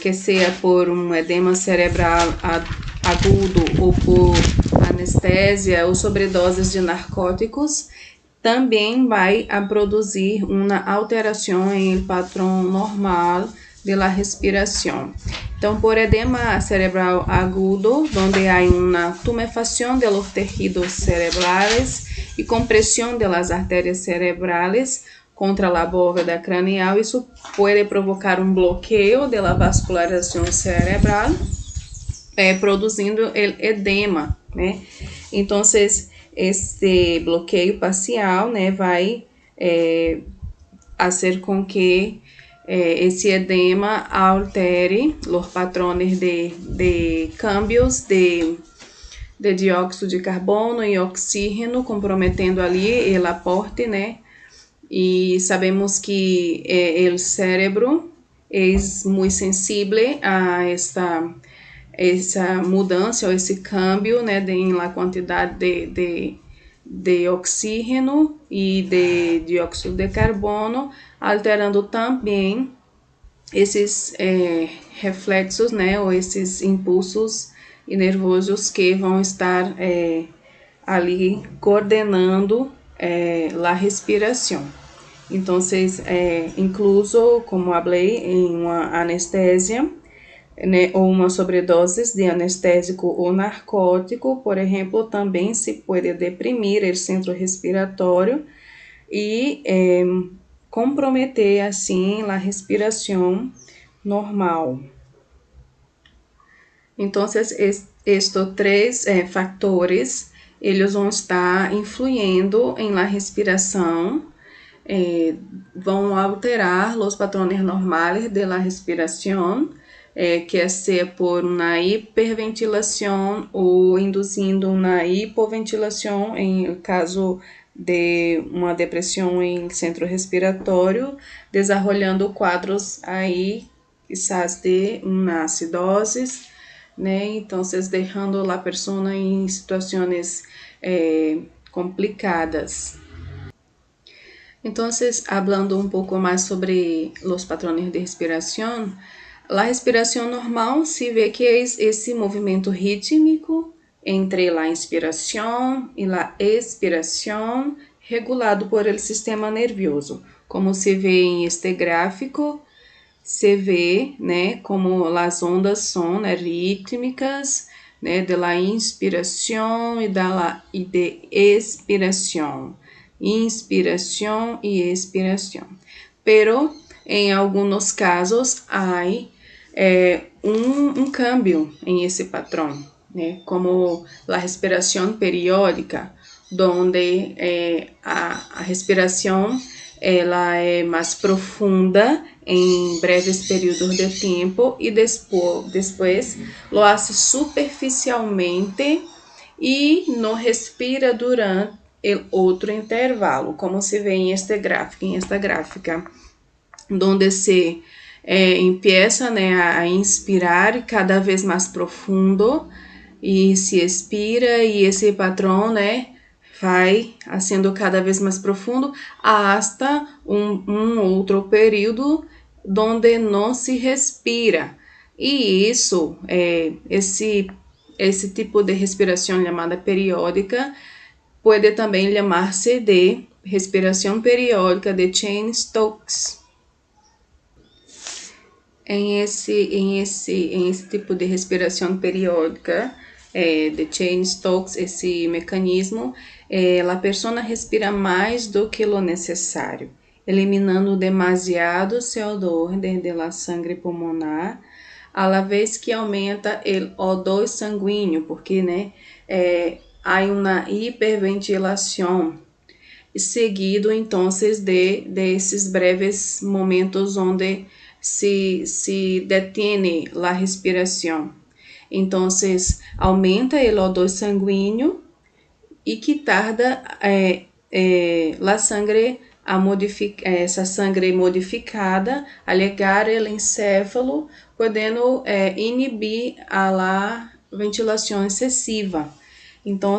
que seja por um edema cerebral agudo ou por anestésia ou sobredoses de narcóticos, também vai a produzir uma alteração em el padrão normal de la respiração. Então, por edema cerebral agudo, onde há uma tumefação de los tejidos cerebrales e compressão de las arterias cerebrales contra a bóveda craneal, isso pode provocar um bloqueio de la vascularização cerebral, produzindo el edema, Então, esse bloqueio parcial, vai fazer com que esse edema altere os padrões de cambios de dióxido de carbono e oxígeno, comprometendo ali o aporte, E sabemos que o cérebro é muito sensível a essa mudança, ou esse câmbio, em la quantidade de oxígeno e de dióxido de carbono, alterando também esses reflexos, né, ou esses impulsos nervosos que vão estar ali coordenando a respiração. Então, incluso, como falei, em uma anestesia, né, ou uma sobredosis de anestésico ou narcótico, por exemplo, também se pode deprimir o centro respiratório e comprometer, assim, a respiração normal. Então, estes três fatores, eles vão estar influindo em la respiração, vão alterar os patrones normais de la respiração, quer ser por uma hiperventilação ou induzindo uma hipoventilação em caso de uma depressão em centro respiratório, desenvolvendo quadros aí, quizás de uma acidose, né? Então, deixando a pessoa em situações complicadas. Então, hablando um pouco mais sobre os patrones de respiração, a respiração normal se vê que é esse movimento rítmico entre a inspiração e a expiração, regulado por el sistema nervioso. Como se vê em este gráfico, se vê, né, como as ondas são, né, rítmicas, né, de la inspiração e de expiração. Inspiração e expiração. Pero, em alguns casos, há um câmbio em esse patrão, né? Como a respiração periódica, onde a respiração ela é mais profunda em breves períodos de tempo e depois lo hace superficialmente e não respira durante outro intervalo, como se vê em esta gráfica, onde se empieza, né, a inspirar cada vez mais profundo e se expira, e esse patrão, né, vai sendo cada vez mais profundo hasta um outro período onde não se respira. E isso, esse tipo de respiração chamada periódica, pode também chamar-se de respiração periódica de Cheyne-Stokes. Em esse tipo de respiração periódica de Cheyne-Stokes, esse mecanismo, a pessoa respira mais do que o necessário, eliminando demasiado CO2 desde a sangue pulmonar, a la vez que aumenta o O2 sanguíneo, porque, né, há uma hiperventilação, seguido, então, desses breves momentos onde se detém a respiração. Então, aumenta o O2 sanguíneo e que tarda a sangre essa sangre modificada a chegar ao encéfalo, podendo inibir a ventilação excessiva. Então,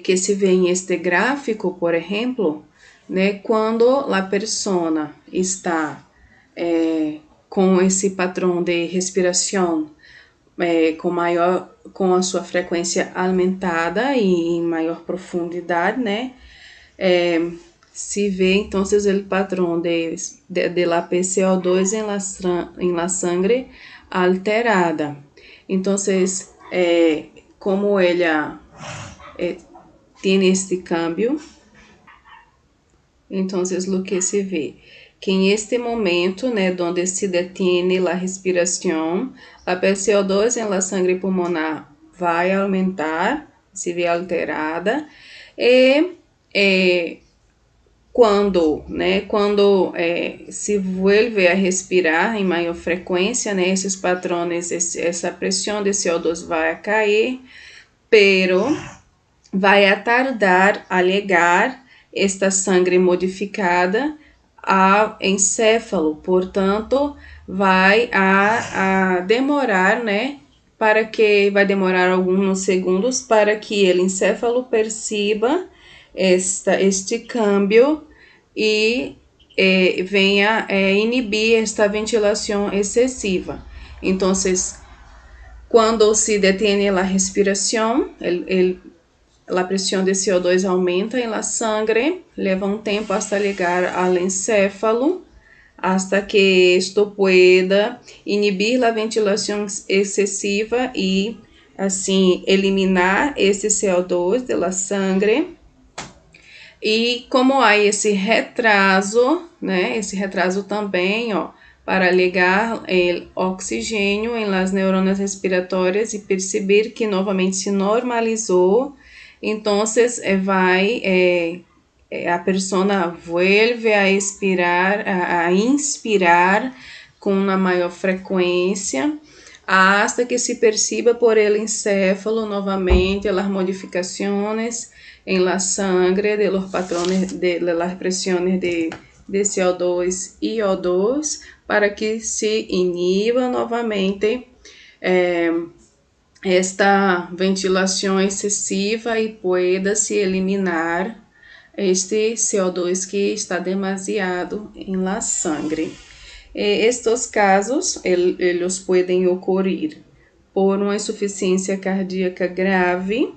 que se vê em este gráfico, por exemplo, né, quando a pessoa está com esse padrão de respiração com a sua frequência aumentada e em maior profundidade, né, se vê então o padrão de la PCO2 em la sangre alterada. Então, como ela tem este cambio, então o que se vê que em este momento, né, onde se detém a respiração, a PCO2 em la sangre pulmonar vai aumentar, se vê alterada, e quando se vuelve a respirar em maior frequência, né, esses patrões, essa pressão de CO2 vai a cair, pero vai a tardar a chegar esta sangre modificada ao encéfalo, portanto, vai a demorar, né, vai demorar alguns segundos para que o encéfalo perceba este câmbio e venha inibir esta ventilación excesiva. Entonces, cuando se detiene la respiración, la presión de CO2 aumenta en la sangre, leva un tiempo hasta llegar al encéfalo, hasta que esto pueda inibir la ventilación excesiva y assim eliminar esse CO2 de la sangre. E como há esse retraso, né, esse retraso também, ó, para ligar oxigênio em las neuronas respiratórias e perceber que novamente se normalizou, então a persona vuelve a expirar, a inspirar com uma maior frequência, hasta que se perciba por el encéfalo novamente as modificações em la sangre de los patrones de las presiones de CO2 e O2 para que se iniba novamente esta ventilação excessiva e pueda se eliminar este CO2 que está demasiado em la sangre. Estes casos, eles podem ocorrer por uma insuficiência cardíaca grave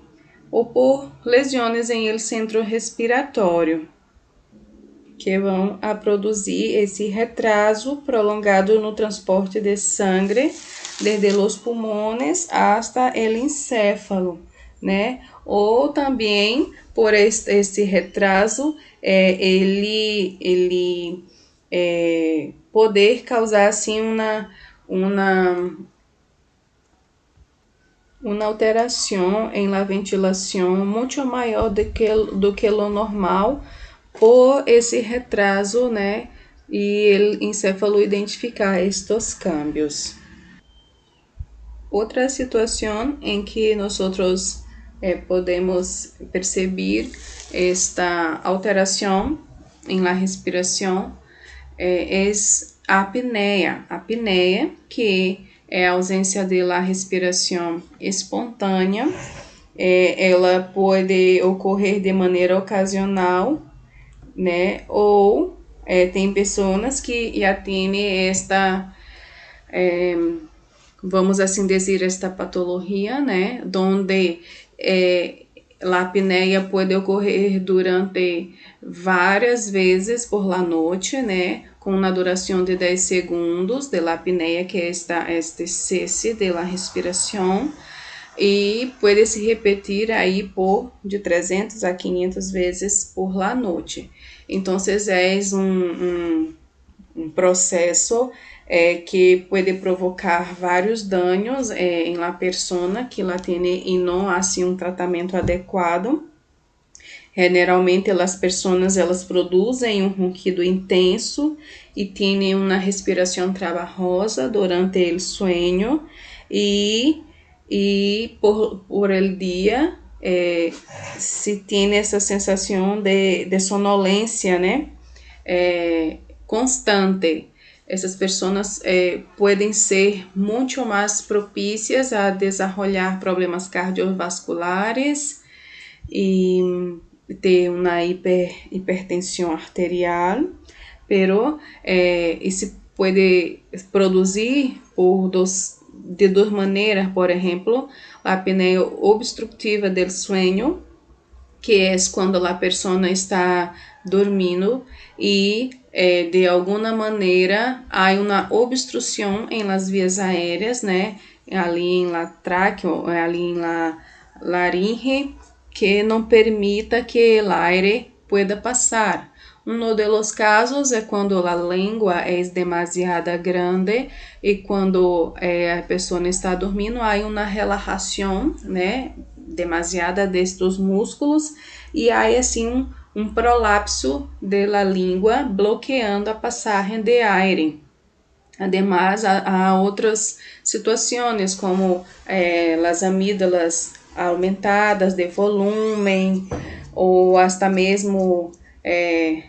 ou por lesões em el centro respiratório, que vão a produzir esse retraso prolongado no transporte de sangue desde os pulmões hasta el encéfalo, né? Ou também por esse retraso, ele poder causar assim uma alteração em la ventilação muito maior do que lo normal por esse retraso, né? E o encéfalo identificar estes cambios. Outra situação em que nós podemos perceber esta alteração em la respiração é a apneia. A apneia, que é a ausência de la respiração espontânea, ela pode ocorrer de maneira ocasional, né? Ou tem pessoas que já têm esta, vamos assim dizer, esta patologia, né? Donde a apneia pode ocorrer durante várias vezes por la noite, né? Com uma duração de 10 segundos de la apneia, que é este cesse de la respiração, e pode se repetir aí de 300 a 500 vezes por la noite. Então, é um processo que pode provocar vários danos em la persona que la tiene e não assim um tratamento adequado. Generalmente, as pessoas elas produzem um ronquido intenso e têm uma respiração trabalhosa durante o sonho e por el dia se tem essa sensação de sonolência, né? Constante. Essas pessoas podem ser muito mais propícias a desenvolver problemas cardiovasculares e ter uma hipertensão arterial, pero isso pode produzir de duas maneiras, por exemplo, a apneia obstrutiva do sonho, que é quando a pessoa está dormindo e de alguma maneira há uma obstrução em las vias aéreas, né? Ali em la tráquea, ali em la laringe, que não permita que o aire pueda passar. De los casos é quando a língua é demasiado grande e quando a pessoa está dormindo, há uma relaxação, né, demasiada destes músculos e há assim um prolapso da língua bloqueando a passagem de aire. Además, há outras situações como as amígdalas aumentadas de volume ou hasta mesmo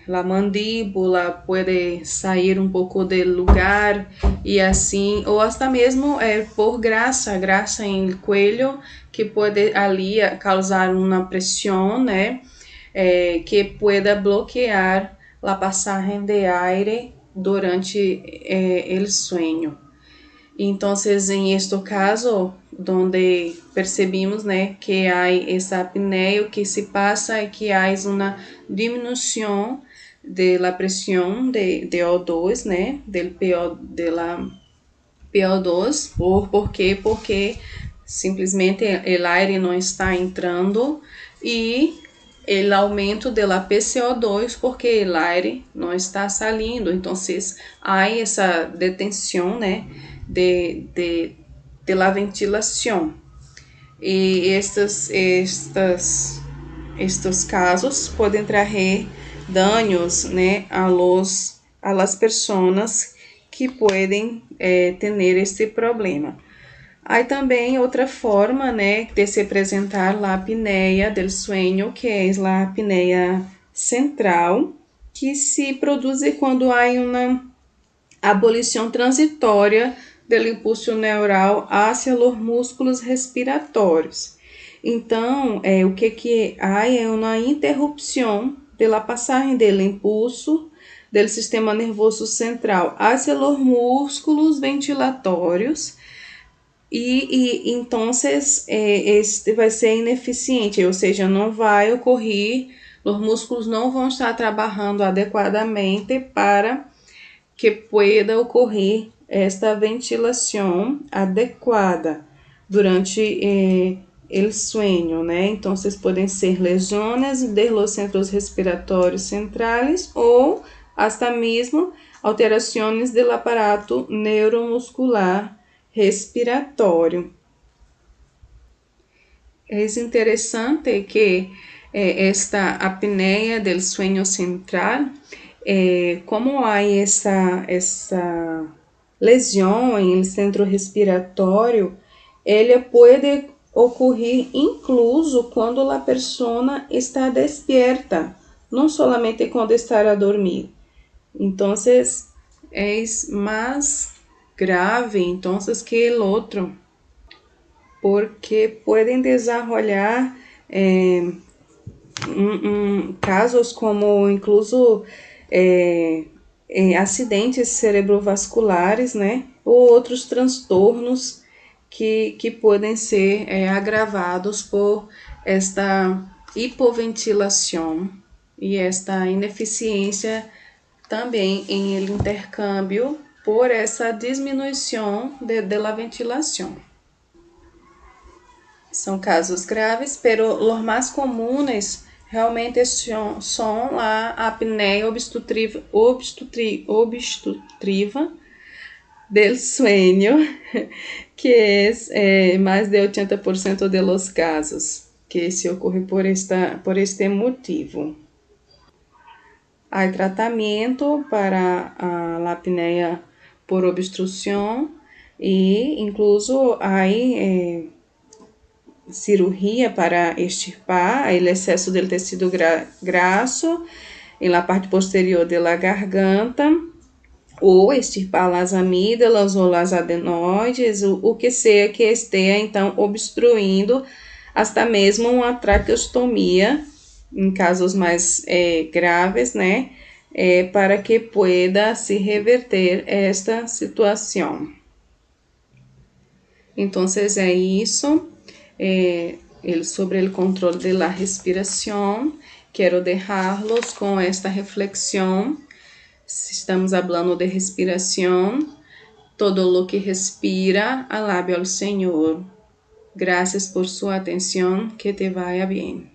a mandíbula pode sair um pouco do lugar e assim, ou hasta mesmo por grasa em cuello que pode ali causar uma pressão, né, que pueda bloquear a passagem de aire durante o sonho. Então, em este caso, onde percebimos, que há essa apneia, o que se passa é que há uma diminuição da pressão de O2, PO2, por quê? Porque simplesmente o aire não está entrando e o aumento da PCO2 porque o aire não está saindo. Então, há essa detenção, de la ventilação. E estes casos podem trazer danos, a las pessoas que podem ter este problema. Há também outra forma, de se apresentar a apneia del sueño, que é a apneia central, que se produz quando há uma abolição transitória do impulso neural hacia os músculos respiratórios. Então, o que há é uma interrupção da passagem do impulso do sistema nervoso central hacia os músculos ventilatórios e então este vai ser ineficiente, ou seja, não vai ocorrer, os músculos não vão estar trabalhando adequadamente para que pueda ocorrer esta ventilação adequada durante o sueño, Então, podem ser lesões de los centros respiratórios centrais ou hasta mesmo alterações do aparato neuromuscular respiratório. É interessante que esta apneia del sueño central, como há essa lesão em centro respiratório, ele pode ocorrer incluso quando a pessoa está despierta, não somente quando está a dormir. Então, é mais grave que o outro, porque podem desenvolver casos como incluso acidentes cerebrovasculares, ou outros transtornos que podem ser agravados por esta hipoventilação e esta ineficiência também em el intercâmbio por essa diminuição da ventilação. São casos graves, pero os mais comuns realmente são a apneia obstrutiva del sueño, que é mais de 80% de los casos que se ocorre por este motivo. Há tratamento para a apneia por obstrução e incluso há cirurgia para extirpar o excesso do tecido grasso na parte posterior da garganta, ou extirpar as amígdalas ou as adenoides, o que seja que esteja então obstruindo, até mesmo uma traqueostomia em casos mais graves, para que pueda se reverter esta situação. Então, é isso. Sobre o controle de la respiração, quero deixá-los com esta reflexão. Estamos falando de respiração. Todo lo que respira, alabe ao Senhor. Gracias por sua atenção. Que te vaya bien.